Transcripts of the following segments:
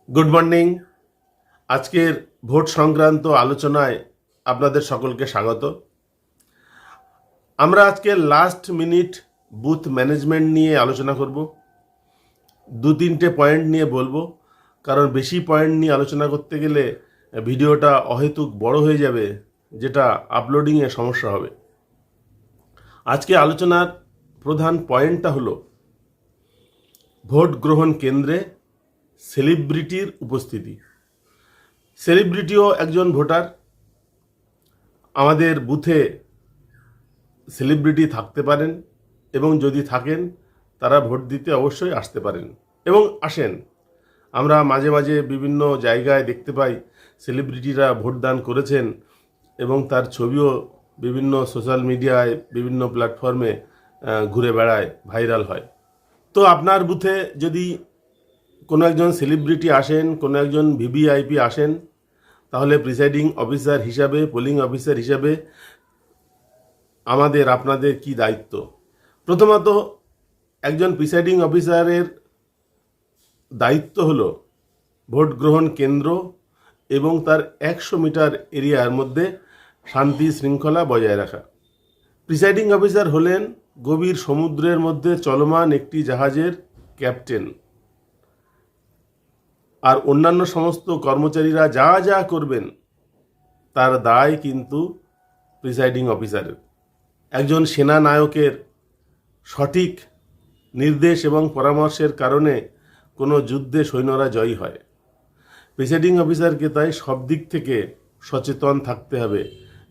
Good morning. আজকের vote সংক্রান্ত আলোচনায় আপনাদের সকলকে স্বাগত। আমরা আজকে লাস্ট মিনিট বুথ ম্যানেজমেন্ট নিয়ে আলোচনা করব। দু তিনটে পয়েন্ট নিয়ে বলবো, কারণ বেশি পয়েন্ট নিয়ে আলোচনা করতে গেলে ভিডিওটা অহেতুক বড় হয়ে যাবে, যেটা আপলোডিংয়ে সমস্যা হবে। আজকে আলোচনার প্রধান পয়েন্টটা হলো ভোট গ্রহণ কেন্দ্রে সেলিব্রিটির উপস্থিতি। সেলিব্রিটিও একজন ভোটার। আমাদের বুথে সেলিব্রিটি থাকতে পারেন এবং যদি থাকেন তারা ভোট দিতে অবশ্যই আসতে পারেন এবং আসেন। আমরা মাঝে মাঝে বিভিন্ন জায়গায় দেখতে পাই সেলিব্রিটিরা ভোটদান করেছেন এবং তার ছবিও বিভিন্ন সোশ্যাল মিডিয়ায় বিভিন্ন প্ল্যাটফর্মে ঘুরে বেড়ায়, ভাইরাল হয়। তো আপনার বুথে যদি কোনো একজন সেলিব্রিটি আসেন, কোনো একজন ভিভিআইপি আসেন, তাহলে প্রিসাইডিং অফিসার হিসাবে, পোলিং অফিসার হিসাবে আপনাদের কি দায়িত্ব? প্রথমত, একজন প্রিসাইডিং অফিসারের দায়িত্ব হলো ভোট গ্রহণ কেন্দ্র এবং তার 100 মিটার এরিয়ার মধ্যে শান্তি শৃঙ্খলা বজায় রাখা। প্রিসাইডিং অফিসার হলেন গভীর সমুদ্রের মধ্যে চলমান একটি জাহাজের ক্যাপ্টেন, আর অন্যান্য সমস্ত কর্মচারীরা যা যা করবেন তার দায় কিন্তু প্রিসাইডিং অফিসারের। একজন সেনানায়কের সঠিক নির্দেশ এবং পরামর্শের কারণে কোনো যুদ্ধে সৈন্যরা জয়ী হয়। প্রিসাইডিং অফিসারকে তাই সব দিক থেকে সচেতন থাকতে হবে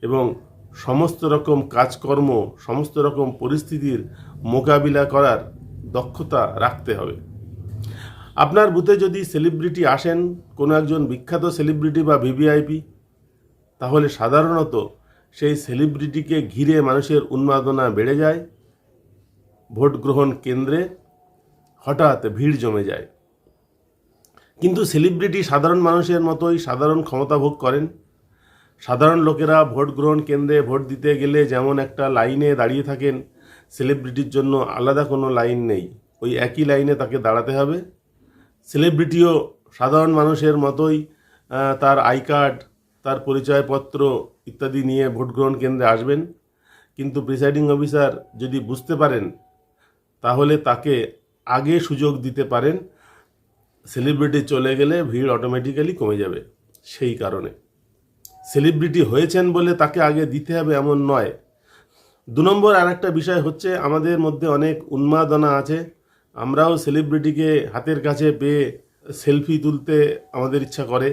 এবং সমস্ত রকম কাজকর্ম, সমস্ত রকম পরিস্থিতির মোকাবিলা করার দক্ষতা রাখতে হবে। আপনার বুথে যদি সেলিব্রিটি আসেন, কোনো একজন বিখ্যাত সেলিব্রিটি বা ভিভিআইপি, তাহলে সাধারণত সেই সেলিব্রিটিকে ঘিরে মানুষের উন্মাদনা বেড়ে যায়। ভোট গ্রহণ কেন্দ্রে হঠাৎ ভিড় জমে যায়। কিন্তু সেলিব্রিটি সাধারণ মানুষের মতোই সাধারণ ক্ষমতা ভোগ করেন। সাধারণ লোকেরা ভোট গ্রহণ কেন্দ্রে ভোট দিতে গেলে যেমন একটা লাইনে দাঁড়িয়ে থাকেন, সেলিব্রিটির জন্য আলাদা কোনো লাইন নেই, ওই একই লাইনে তাকে দাঁড়াতে হবে। সেলিব্রিটিও সাধারণ মানুষের মতোই তার আই কার্ড, তার পরিচয়পত্র ইত্যাদি নিয়ে ভোট গ্রহণ কেন্দ্রে আসবেন। কিন্তু প্রিসাইডিং অফিসার যদি বুঝতে পারেন, তাহলে তাকে আগে সুযোগ দিতে পারেন। সেলিব্রিটি চলে গেলে ভিড় অটোমেটিক্যালি কমে যাবে। সেই কারণে সেলিব্রিটি হয়েছেন বলে তাকে আগে দিতে হবে এমন নয়। 2 নম্বর আর একটা বিষয় হচ্ছে, আমাদের মধ্যে অনেক উন্মাদনা আছে। আমরাও সেলিব্রিটিকে হাতের কাছে পেয়ে সেলফি তুলতে আমাদের ইচ্ছা করে,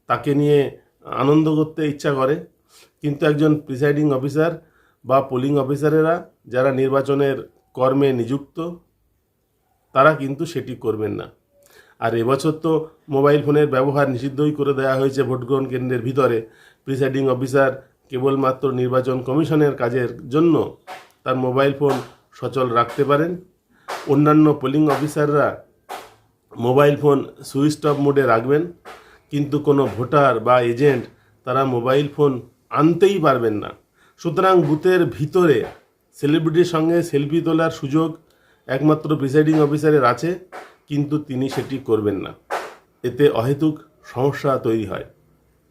তাকে নিয়ে আনন্দ করতে ইচ্ছা করে। কিন্তু একজন প্রিসাইডিং অফিসার বা পোলিং অফিসারেরা যারা নির্বাচনের কর্মে নিযুক্ত, তারা কিন্তু সেটি করবেন না। আর এবছর তো মোবাইল ফোনের ব্যবহার নিষিদ্ধই করে দেওয়া হয়েছে ভোট গ্রহণ কেন্দ্রের ভিতরে। প্রিসাইডিং অফিসার কেবলমাত্র নির্বাচন কমিশনের কাজের জন্য তার মোবাইল ফোন সচল রাখতে পারেন। অন্যান্য পোলিং অফিসাররা মোবাইল ফোন সুইচ অফ মোডে রাখবেন, কিন্তু কোনো ভোটার বা এজেন্ট তারা মোবাইল ফোন আনতেই পারবেন না। সুতরাং বুথের ভিতরে সেলিব্রিটির সঙ্গে সেলফি তোলার সুযোগ একমাত্র প্রিসাইডিং অফিসারের আছে, কিন্তু তিনি সেটি করবেন না। এতে অহেতুক সমস্যা তৈরি হয়।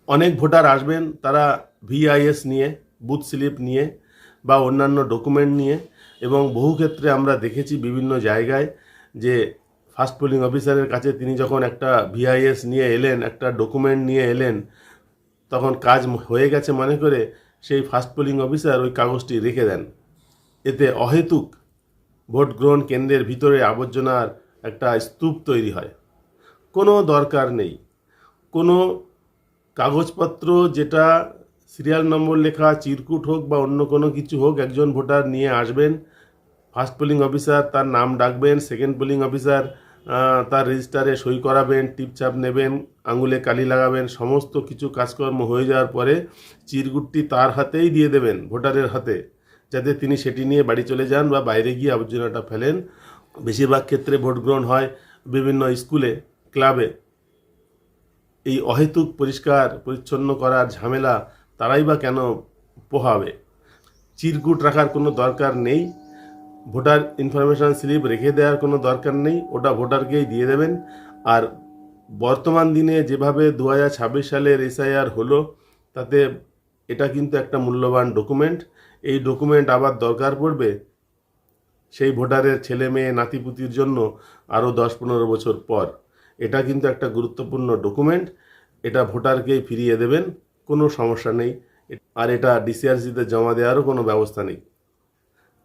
অনেক ভোটার আসবেন, তারা ভিআইএস নিয়ে, বুথ স্লিপ নিয়ে বা অন্যান্য ডকুমেন্ট নিয়ে, এবং বহু ক্ষেত্রে আমরা দেখেছি বিভিন্ন জায়গায় যে ফার্স্ট পোলিং অফিসারের কাছে তিনি যখন একটা ভিআইএস নিয়ে এলেন, একটা ডকুমেন্ট নিয়ে এলেন, তখন কাজ হয়ে গেছে মনে করে সেই ফার্স্ট পোলিং অফিসার ওই কাগজটি রেখে দেন। এতে অহেতুক ভোট গ্রহণ কেন্দ্রের ভিতরে আবর্জনার একটা স্তূপ তৈরি হয়। কোনো দরকার নেই। কোনো কাগজপত্র যেটা সিরিয়াল নম্বর লেখা, চিরকুট হোক বা অন্য কোনো কিছু হোক, একজন ভোটার নিয়ে আসবেন। ফার্স্ট পোলিং অফিসার তার নাম ডাকবেন, সেকেন্ড পোলিং অফিসার তার রেজিস্টারে সই করাবেন, টিপচাপ নেবেন, আঙুলে কালি লাগাবেন। সমস্ত কিছু কাজকর্ম হয়ে যাওয়ার পরে চিরকুটটি তার হাতেই দিয়ে দেবেন, ভোটারের হাতে, যাতে তিনি সেটি নিয়ে বাড়ি চলে যান বা বাইরে গিয়ে আবর্জনাটা ফেলেন। বেশিরভাগ ক্ষেত্রে ভোট গ্রহণ হয় বিভিন্ন স্কুলে, ক্লাবে। এই অহেতুক পরিষ্কার পরিচ্ছন্ন করার ঝামেলা তারাই বা কেন পোহাবে? চিরকুট রাখার কোনো দরকার নেই, ভোটার ইনফরমেশান স্লিপ রেখে দেওয়ার কোনো দরকার নেই, ওটা ভোটারকেই দিয়ে দেবেন। আর বর্তমান দিনে যেভাবে 2026 সালের এসআইআর হলো, তাতে এটা কিন্তু একটা মূল্যবান ডকুমেন্ট। এই ডকুমেন্ট আবার দরকার পড়বে সেই ভোটারের ছেলে মেয়ে নাতিপুতির জন্য আরও 10-15 বছর পর। এটা কিন্তু একটা গুরুত্বপূর্ণ ডকুমেন্ট। এটা ভোটারকেই ফিরিয়ে দেবেন, কোনো সমস্যা নেই। আর এটা ডিসিআরসিতে জমা দেওয়ারও কোনো ব্যবস্থা নেই।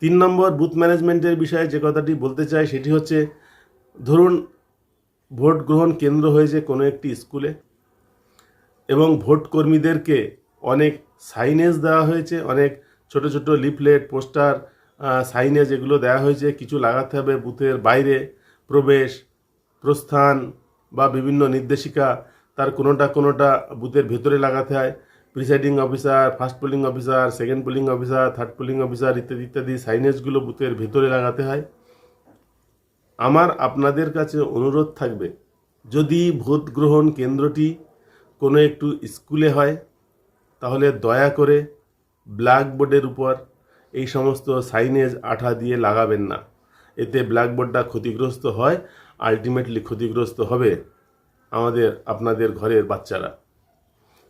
3 নম্বর, বুথ ম্যানেজমেন্টের বিষয়ে যে কথাটি বলতে চাই সেটি হচ্ছে, ধরুন ভোট গ্রহণ কেন্দ্র হয়েছে কোনো একটি স্কুলে এবং ভোট কর্মীদেরকে অনেক সাইনেজ দেওয়া হয়েছে, অনেক ছোট ছোট লিফলেট, পোস্টার, সাইনেজ এগুলো দেওয়া হয়েছে। কিছু লাগাতে হবে বুথের বাইরে, প্রবেশ, প্রস্থান বা বিভিন্ন নির্দেশিকা, তার কোনোটা বুথের ভেতরে লাগাতে হয়। Presiding officer, first polling officer, second polling officer, third polling officer ইত্যাদি ইত্যাদি সাইনেজগুলো বুথের ভেতরে লাগাতে হয়। আমার আপনাদের কাছে অনুরোধ থাকবে, যদি ভোট গ্রহণ কেন্দ্রটি কোনো একটু স্কুলে হয় তাহলে দয়া করে ব্ল্যাকবোর্ডের উপর এই সমস্ত সাইনেজ আঠা দিয়ে লাগাবেন না। এতে ব্ল্যাকবোর্ডটা ক্ষতিগ্রস্ত হয়, আলটিমেটলি ক্ষতিগ্রস্ত হবে আপনাদের ঘরের বাচ্চারা।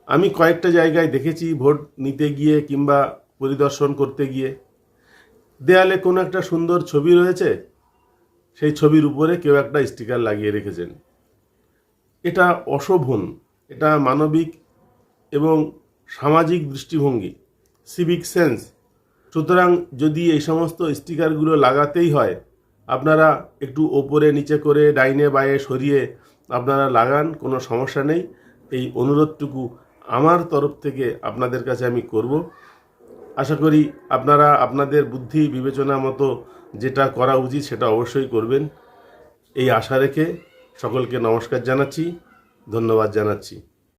আমি কয়েকটা জায়গায় দেখেছি ভোট নিতে গিয়ে কিংবা পরিদর্শন করতে গিয়ে দেয়ালে কোনো একটা সুন্দর ছবি রয়েছে, সেই ছবির উপরে কেউ একটা স্টিকার লাগিয়ে রেখেছেন। এটা অশোভন, এটা মানবিক এবং সামাজিক দৃষ্টিভঙ্গি, সিভিক সেন্স। সুতরাং যদি এই সমস্ত স্টিকারগুলো লাগাতেই হয়, আপনারা একটু ওপরে নিচে করে ডাইনে বাঁয়ে সরিয়ে আপনারা লাগান, কোনো সমস্যা নেই। এই অনুরোধটুকু আমার তরফ থেকে আপনাদের কাছে আমি করব। আশা করি আপনারা আপনাদের বুদ্ধি বিবেচনা মতো যেটা করা উচিত সেটা অবশ্যই করবেন। এই আশা রেখে সকলকে নমস্কার জানাচ্ছি, ধন্যবাদ জানাচ্ছি।